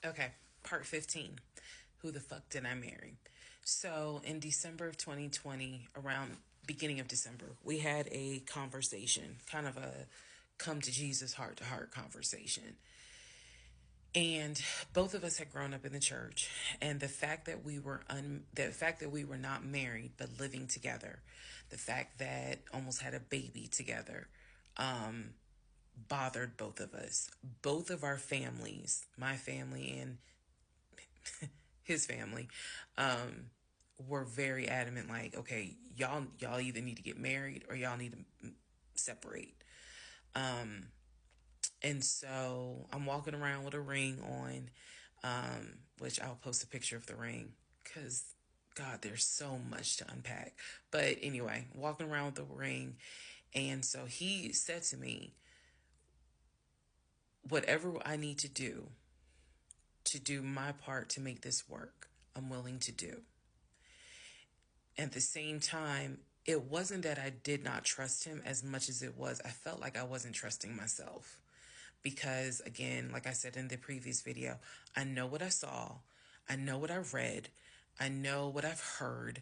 Okay, part 15. Who the fuck did I marry? So, in December of 2020, around beginning of December, we had a conversation, kind of a come to Jesus heart to heart conversation. And both of us had grown up in the church, and the fact that we were not married but living together, the fact that almost had a baby together, bothered both of us. Both of our families, my family and his family, were very adamant, like, okay, y'all either need to get married or y'all need to separate. And so I'm walking around with a ring on, which I'll post a picture of the ring because, God, there's so much to unpack. But anyway, walking around with the ring. And so he said to me, whatever I need to do my part to make this work, I'm willing to do. At the same time, it wasn't that I did not trust him as much as it was I felt like I wasn't trusting myself. Because, again, like I said in the previous video, I know what I saw, I know what I read, I know what I've heard,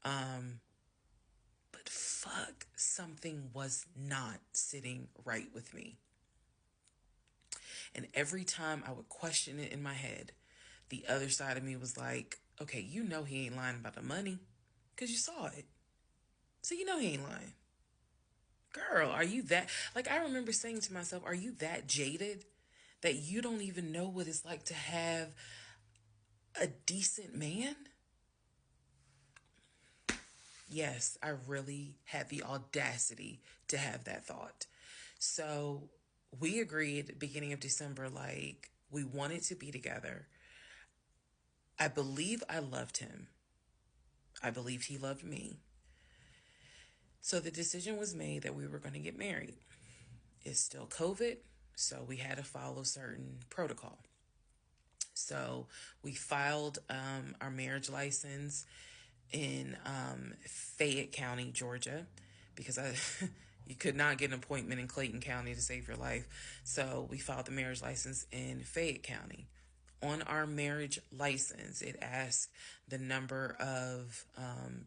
but fuck, something was not sitting right with me. And every time I would question it in my head, the other side of me was like, okay, you know he ain't lying about the money because you saw it. So you know he ain't lying. Girl, are you that? Like, I remember saying to myself, are you that jaded that you don't even know what it's like to have a decent man? Yes, I really had the audacity to have that thought. So we agreed beginning of December, like, we wanted to be together. I believe I loved him. I believed he loved me. So the decision was made that we were going to get married. It's still COVID, so we had to follow certain protocol. So we filed our marriage license in Fayette County, Georgia, because you could not get an appointment in Clayton County to save your life. So we filed the marriage license in Fayette County. On our marriage license, it asked the number of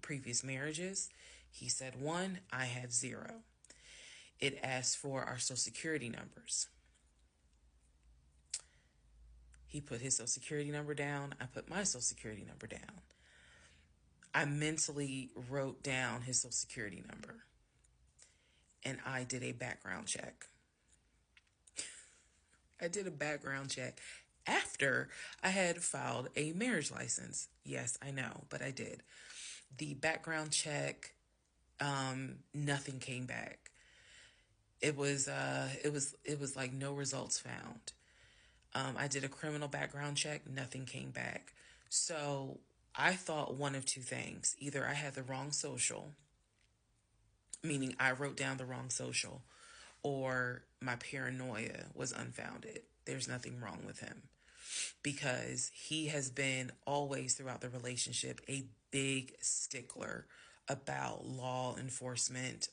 previous marriages. He said 1, I had 0. It asked for our social security numbers. He put his social security number down. I put my social security number down. I mentally wrote down his social security number and I did a background check. I did a background check after I had filed a marriage license. Yes, I know, but I did. The background check, nothing came back. It was like no results found. I did a criminal background check, nothing came back. So I thought one of two things. Either I had the wrong social, meaning I wrote down the wrong social, or my paranoia was unfounded. There's nothing wrong with him because he has been always throughout the relationship a big stickler about law enforcement,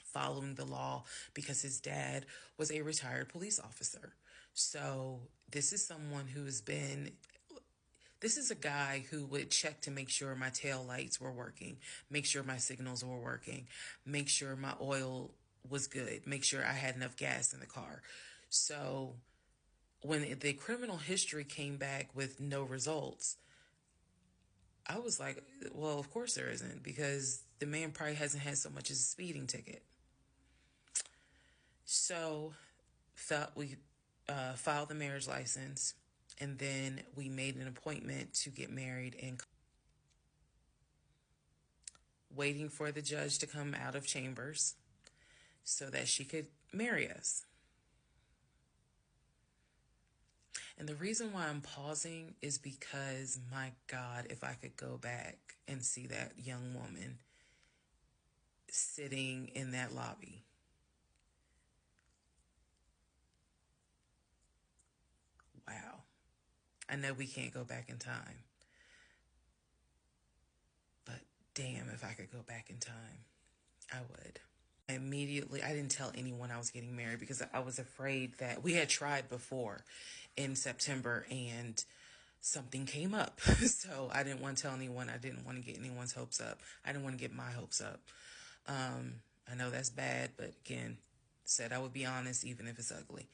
following the law because his dad was a retired police officer. So this is a guy who would check to make sure my tail lights were working, make sure my signals were working, make sure my oil was good, make sure I had enough gas in the car. So when the criminal history came back with no results, I was like, well, of course there isn't, because the man probably hasn't had so much as a speeding ticket. So we filed the marriage license, and then we made an appointment to get married and waiting for the judge to come out of chambers so that she could marry us. And the reason why I'm pausing is because, my God, if I could go back and see that young woman sitting in that lobby. Wow. I know we can't go back in time, but damn, if I could go back in time, I would. I didn't tell anyone I was getting married because I was afraid that we had tried before in September and something came up. So I didn't want to tell anyone. I didn't want to get anyone's hopes up. I didn't want to get my hopes up. I know that's bad, but again, said I would be honest even if it's ugly.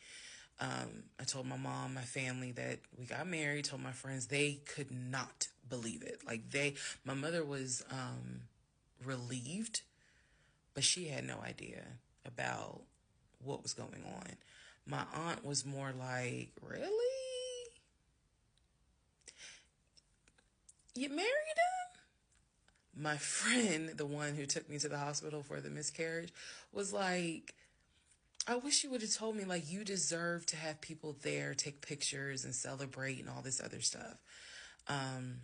I told my mom, my family that we got married, told my friends, they could not believe it. My mother was relieved, but she had no idea about what was going on. My aunt was more like, really? You married him? My friend, the one who took me to the hospital for the miscarriage, was like, I wish you would have told me, like, you deserve to have people there, take pictures and celebrate and all this other stuff. And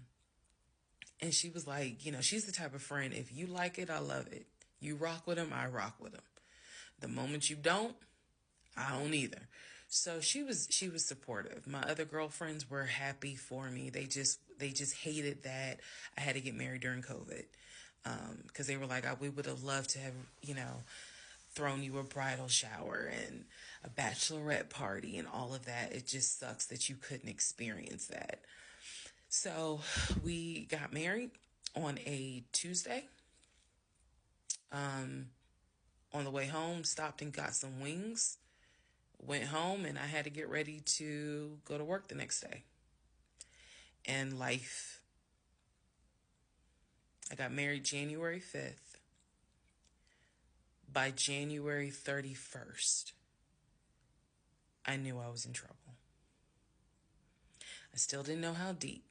she was like, she's the type of friend, if you like it, I love it. You rock with him, I rock with him. The moment you don't, I don't either. So she was supportive. My other girlfriends were happy for me. They just hated that I had to get married during COVID. Because they were like, we would have loved to have, thrown you a bridal shower and a bachelorette party and all of that. It just sucks that you couldn't experience that. So we got married on a Tuesday. On the way home, stopped and got some wings. Went home and I had to get ready to go to work the next day. And life. I got married January 5th. By January 31st, I knew I was in trouble. I still didn't know how deep,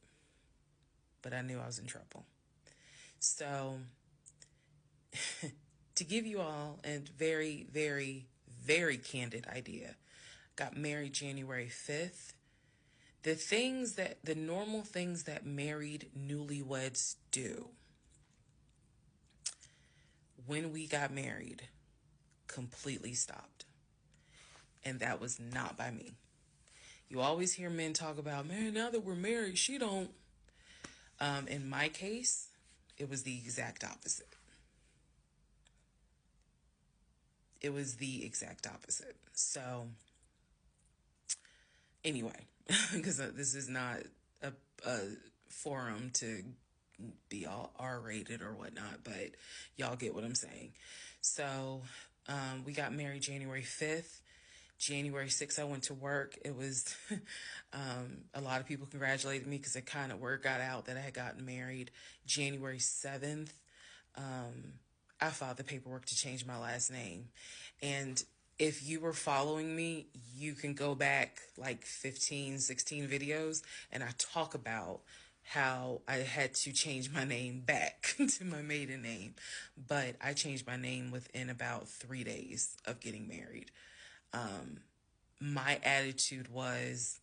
but I knew I was in trouble. So, to give you all a very, very, very candid idea, got married January 5th. The normal things that married newlyweds do when we got married completely stopped. And that was not by me. You always hear men talk about, man, now that we're married, she don't. In my case, it was the exact opposite. It was the exact opposite. So, anyway, because this is not a forum to be all R-rated or whatnot, but y'all get what I'm saying. So, we got married January 5th. January 6th, I went to work. It was, a lot of people congratulated me because it kind of word got out that I had gotten married. January 7th, I filed the paperwork to change my last name. And if you were following me, you can go back like 15, 16 videos, and I talk about how I had to change my name back to my maiden name. But I changed my name within about 3 days of getting married. My attitude was,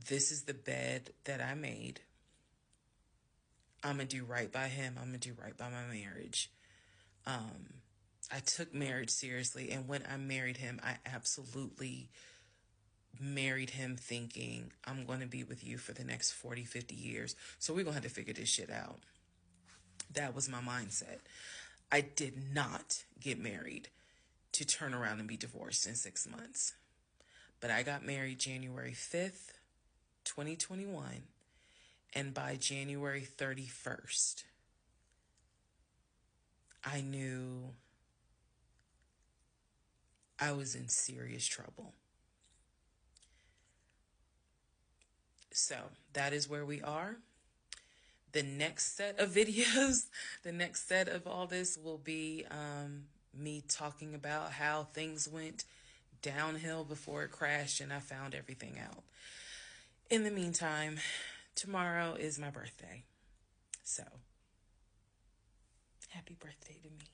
this is the bed that I made. I'm going to do right by him. I'm going to do right by my marriage. I took marriage seriously. And when I married him, I absolutely married him thinking, I'm going to be with you for the next 40, 50 years. So we're going to have to figure this shit out. That was my mindset. I did not get married to turn around and be divorced in 6 months. But I got married January 5th, 2021. And by January 31st, I knew I was in serious trouble. So that is where we are. The next set of videos, the next set of all this will be me talking about how things went downhill before it crashed and I found everything out. In the meantime, tomorrow is my birthday. So, happy birthday to me.